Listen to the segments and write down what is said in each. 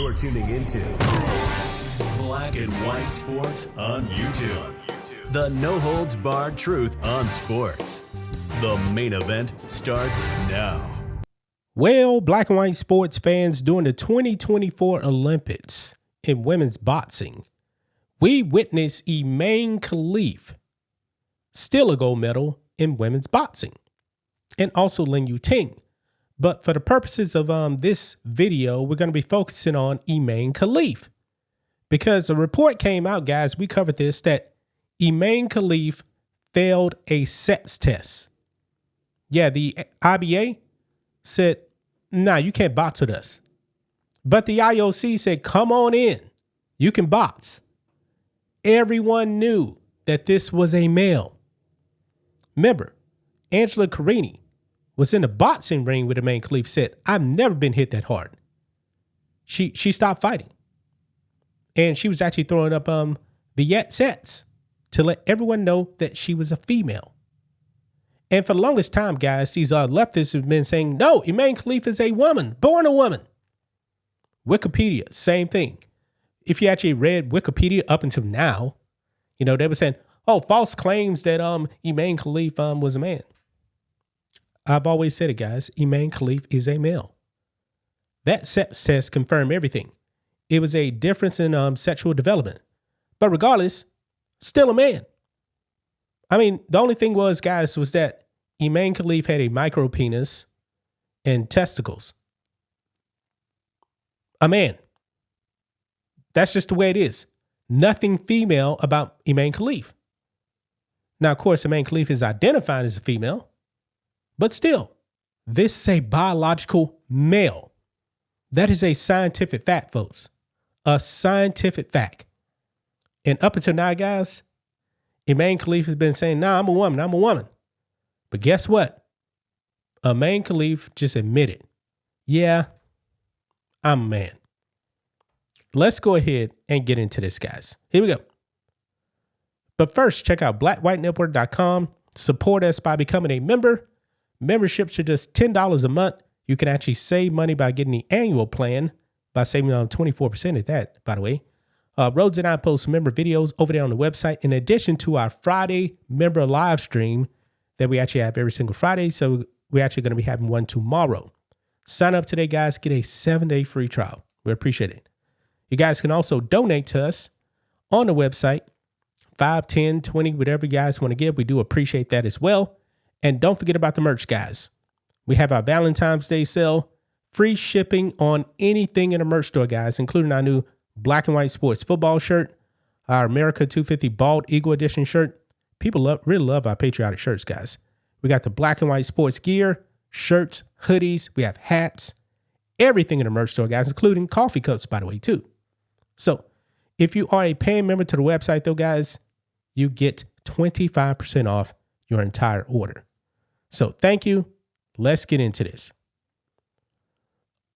You're tuning into Black and White Sports on YouTube. The no-holds-barred truth on sports. The main event starts now. Well, Black and White Sports fans, during the 2024 Olympics in women's boxing, we witnessed Imane Khelif steal a gold medal in women's boxing, and also Lin Yuting. But for the purposes of this video, we're going to be focusing on Imane Khelif, because a report came out, guys, we covered this, that Imane Khelif failed a sex test. Yeah, the IBA said, nah, you can't box with us. But the IOC said, come on in, you can box. Everyone knew that this was a male. Remember, Angela Carini was in the boxing ring with Imane Khelif, said, I've never been hit that hard. She stopped fighting. And she was actually throwing up the sets to let everyone know that she was a female. And for the longest time, guys, these leftists have been saying, no, Imane Khelif is a woman, born a woman. Wikipedia, same thing. If you actually read Wikipedia up until now, you know, they were saying, oh, false claims that Imane Khelif was a man. I've always said it, guys. Imane Khelif is a male. That sex test confirmed everything. It was a difference in sexual development. But regardless, still a man. I mean, the only thing was, guys, was that Imane Khelif had a micro penis and testicles. A man. That's just the way it is. Nothing female about Imane Khelif. Now, of course, Imane Khelif is identified as a female. But still, this is a biological male. That is a scientific fact, folks. A scientific fact. And up until now, guys, Imane Khelif has been saying, nah, I'm a woman. But guess what? Imane Khelif just admitted, yeah, I'm a man. Let's go ahead and get into this, guys. Here we go. But first, check out blackwhitenetwork.com. Support us by becoming a member. Memberships are just $10 a month. You can actually save money by getting the annual plan by saving 24% at that, by the way. Rhodes and I post member videos over there on the website, in addition to our Friday member live stream that we actually have every single Friday. So we're actually going to be having one tomorrow. Sign up today, guys. Get a 7-day free trial. We appreciate it. You guys can also donate to us on the website, 5, 10, 20, whatever you guys want to give. We do appreciate that as well. And don't forget about the merch, guys. We have our Valentine's Day sale, free shipping on anything in the merch store, guys, including our new Black and White Sports football shirt, our America 250 Bald Eagle Edition shirt. People really love our patriotic shirts, guys. We got the Black and White Sports gear, shirts, hoodies. We have hats, everything in the merch store, guys, including coffee cups, by the way, too. So if you are a paying member to the website, though, guys, you get 25% off your entire order. So thank you. Let's get into this.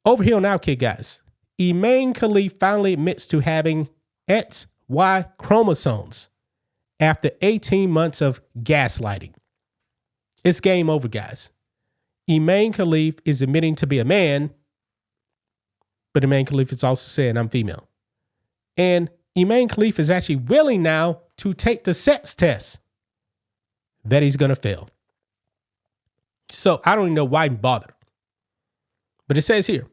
Over here on Outkick, guys, Imane Khelif finally admits to having XY chromosomes after 18 months of gaslighting. It's game over, guys. Imane Khelif is admitting to be a man, but Imane Khelif is also saying I'm female. And Imane Khelif is actually willing now to take the sex test that he's going to fail. So I don't even know why he bothered. But it says here,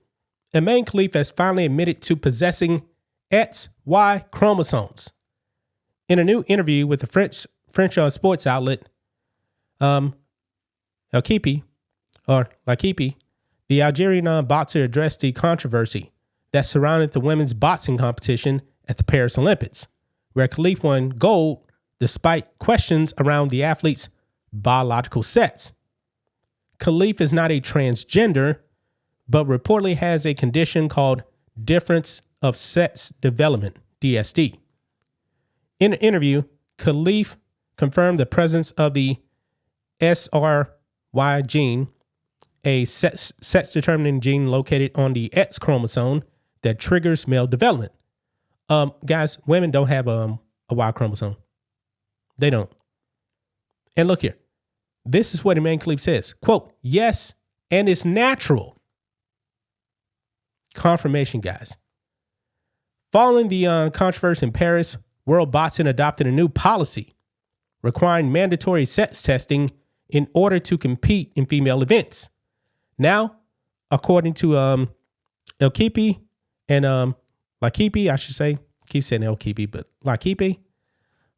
Imane Khelif has finally admitted to possessing XY chromosomes. In a new interview with the French sports outlet, L'Equipe, the Algerian boxer addressed the controversy that surrounded the women's boxing competition at the Paris Olympics, where Khelif won gold despite questions around the athlete's biological sex. Khelif is not a transgender, but reportedly has a condition called difference of sex development, DSD. In an interview, Khelif confirmed the presence of the SRY gene, a sex-determining gene located on the X chromosome that triggers male development. Guys, women don't have a Y chromosome. They don't. And look here. This is what Imane Khelif says, quote, yes, and it's natural. Confirmation, guys. Following the controversy in Paris, World Boxing adopted a new policy requiring mandatory sex testing in order to compete in female events. Now, according to El Kipi and Lakipi, I should say, keep saying El Kipi, but Lakipi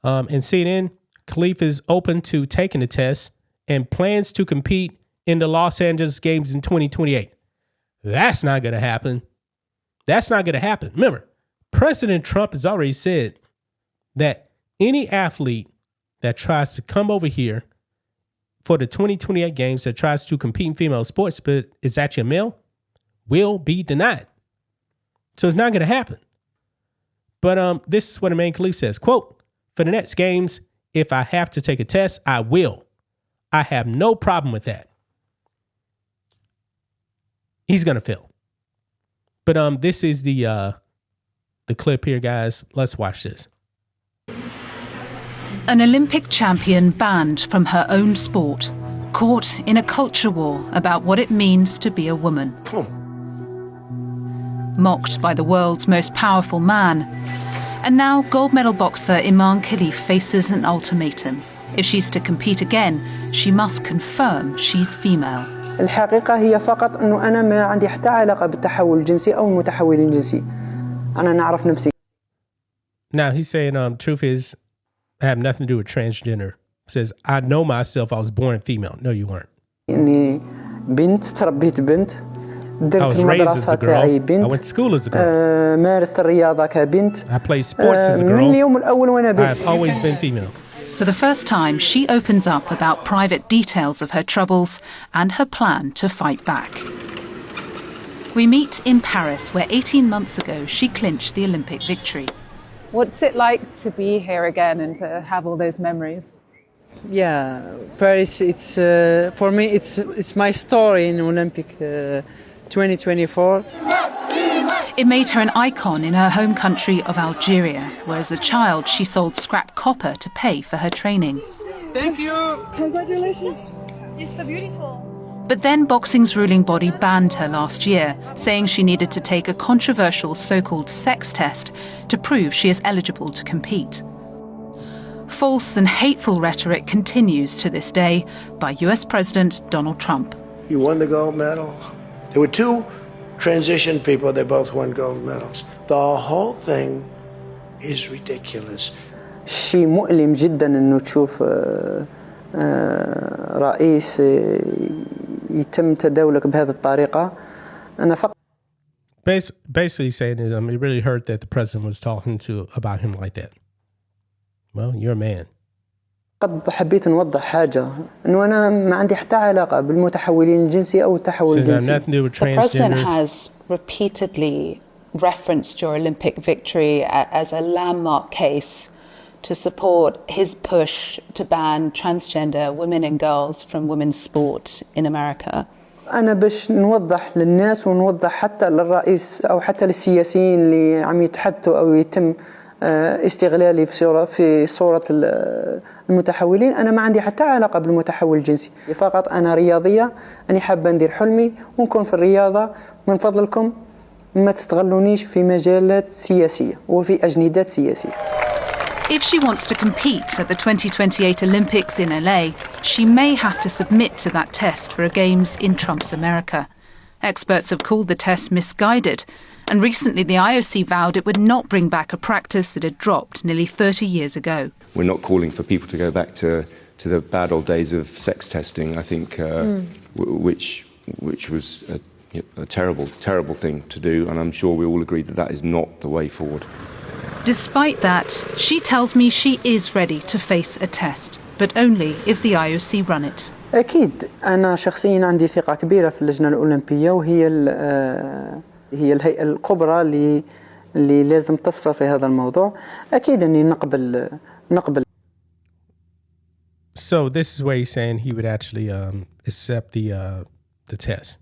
and CNN, Khelif is open to taking the test and plans to compete in the Los Angeles Games in 2028. That's not going to happen. That's not going to happen. Remember, President Trump has already said that any athlete that tries to come over here for the 2028 games that tries to compete in female sports but is actually a male will be denied. So it's not going to happen. But this is what Imane Khelif says, quote, for the next games, if I have to take a test, I will. I have no problem with that. He's going to fail. But this is the clip here, guys. Let's watch this. An Olympic champion banned from her own sport, caught in a culture war about what it means to be a woman. Mocked by the world's most powerful man. And now gold medal boxer Imane Khelif faces an ultimatum. If she's to compete again, she must confirm she's female. الحقيقة هي فقط أنه أنا ما عندي حتى علاقة بالتحول الجنسي أو المتحول الجنسي. أنا نعرف نفسي. Now he's saying, truth is, I have nothing to do with transgender. He says, I know myself, I was born female. No, you weren't. إني بنت تربيت بنت. I was raised as a girl. I went to school as a girl. مارست الرياضة كبنت. I played sports as a girl. من اليوم الأول وأنا بنت. I have always been female. For the first time, she opens up about private details of her troubles and her plan to fight back. We meet in Paris, where 18 months ago she clinched the Olympic victory. What's it like to be here again and to have all those memories? Yeah, Paris. It's for me. It's my story in Olympic 2024. It made her an icon in her home country of Algeria, where as a child she sold scrap copper to pay for her training. Thank you. Congratulations. You're so beautiful. But then boxing's ruling body banned her last year, saying she needed to take a controversial so-called sex test to prove she is eligible to compete. False and hateful rhetoric continues to this day by US President Donald Trump. You won the gold medal. There were two transition people, they both won gold medals. The whole thing is ridiculous. شيء مؤلم جدا إنه تشوف رئيس يتم تداولك بهذه الطريقة. أنا فقط. Basically saying is, it really hurt that the president was talking about him like that. Well, you're a man. قد حبيت نوضح حاجة إنه أنا ما عندي حتى علاقة بالمتحولين الجنسي أو التحول الجنسي. The president has repeatedly referenced your Olympic victory as a landmark case to support his push to ban transgender women and girls from women's sport in America. أنا باش نوضح للناس ونوضح حتى للرئيس أو حتى للسياسيين اللي عم يتحدثوا أو يتم استغلالي في صورة المتحولين. أنا ما عندي حتى علاقة بالمتحول الجنسي، فقط أنا رياضية، أنا حابة ندير حلمي ونكون في الرياضة. من فضلكم ما تستغلونيش في مجالات سياسية وفي أجندات سياسية. If she wants to compete at the 2028 Olympics in LA, she may have to submit to that test for a Games in Trump's America. Experts have called the test misguided, and recently the IOC vowed it would not bring back a practice that had dropped nearly 30 years ago. We're not calling for people to go back to the bad old days of sex testing, I think, which was a terrible, terrible thing to do, and I'm sure we all agree that that is not the way forward. Despite that, she tells me she is ready to face a test, but only if the IOC run it. أكيد أنا شخصيا عندي ثقة كبيرة في اللجنة الأولمبية، وهي هي الهيئة الكبرى اللي لازم تفصل في هذا الموضوع. أكيد أني نقبل. So this is where he's saying he would actually accept the test.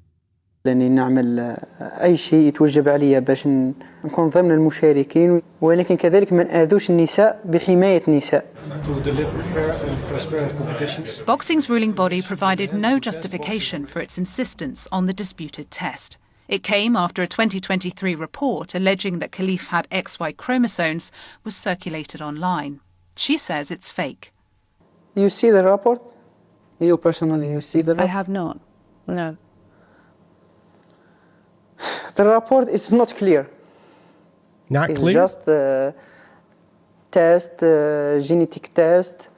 لأني نعمل أي شيء يتوجب علي باش نكون ضمن المشاركين، ولكن كذلك ما نآذوش النساء بحماية النساء. Boxing's ruling body provided no justification for its insistence on the disputed test. It came after a 2023 report alleging that Khelif had XY chromosomes was circulated online. She says it's fake. You see the report? You personally, you see the report? I have not. No. The report is not clear. Not It's clear? just a test, genetic test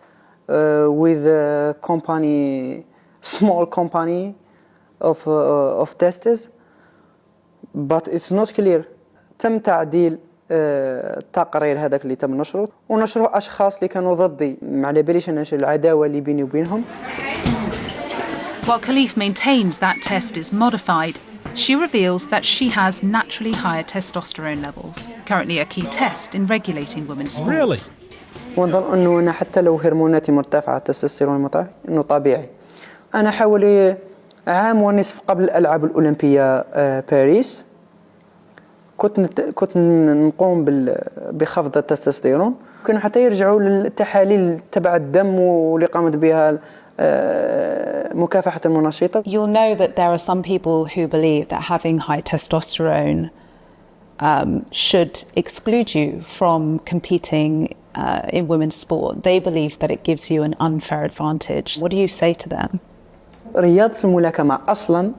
with a company, small company of testers, but it's not clear. تم تعديل التقرير هذاك اللي تم نشره ونشره أشخاص اللي كانوا ضدي ما على باليش نشر العداوة اللي بيني وبينهم. While Khelif maintains that test is modified, she reveals that she has naturally higher testosterone levels, currently a key test in regulating women's sports. Really? ونظن انه انا حتى لو هرموناتي مرتفعه التستوستيرون مرتفع انه طبيعي. انا حوالي عام ونصف قبل الالعاب الاولمبيه باريس كنت نقوم بخفض التستوستيرون. كانوا حتى يرجعوا للتحاليل تبع الدم واللي قامت بها مكافحه المنشطه. You'll know that there are some people who believe that having high testosterone should exclude you from competing in women's sport. They believe that it gives you an unfair advantage. What do you say to them? رياضة الملاكمة أصلاً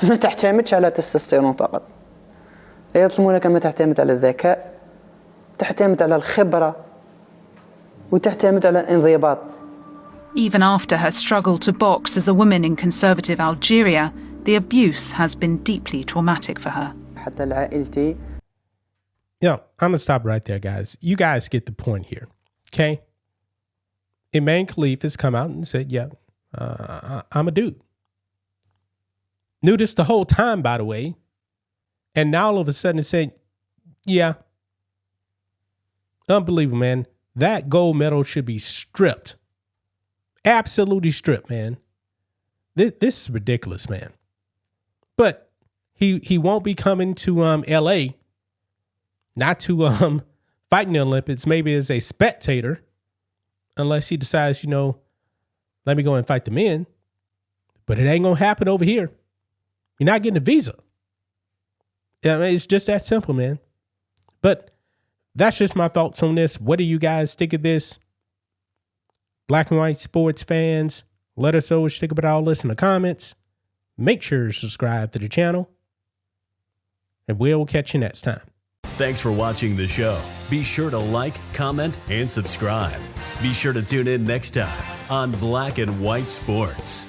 ما تعتمدش على تستوستيرون فقط. رياضة الملاكمة تعتمد على الذكاء، تعتمد على الخبرة، وتعتمد على الانضباط. Even after her struggle to box as a woman in conservative Algeria, the abuse has been deeply traumatic for her. حتى لعائلتي. Yo, I'm going to stop right there, guys. You guys get the point here, okay? Imane Khelif has come out and said, yeah, I'm a dude. Knew this the whole time, by the way. And now all of a sudden it said, yeah. Unbelievable, man. That gold medal should be stripped. Absolutely stripped, man. This is ridiculous, man. But he won't be coming to LA, not to fight in the Olympics, maybe as a spectator, unless he decides, let me go and fight the men. But it ain't gonna happen over here. You're not getting a visa. Yeah, I mean, it's just that simple, man. But that's just my thoughts on this. What do you guys think of this? Black and white sports fans, let us know what you think about all this in the comments. Make sure to subscribe to the channel. And we'll catch you next time. Thanks for watching the show. Be sure to like, comment, and subscribe. Be sure to tune in next time on Black and White Sports.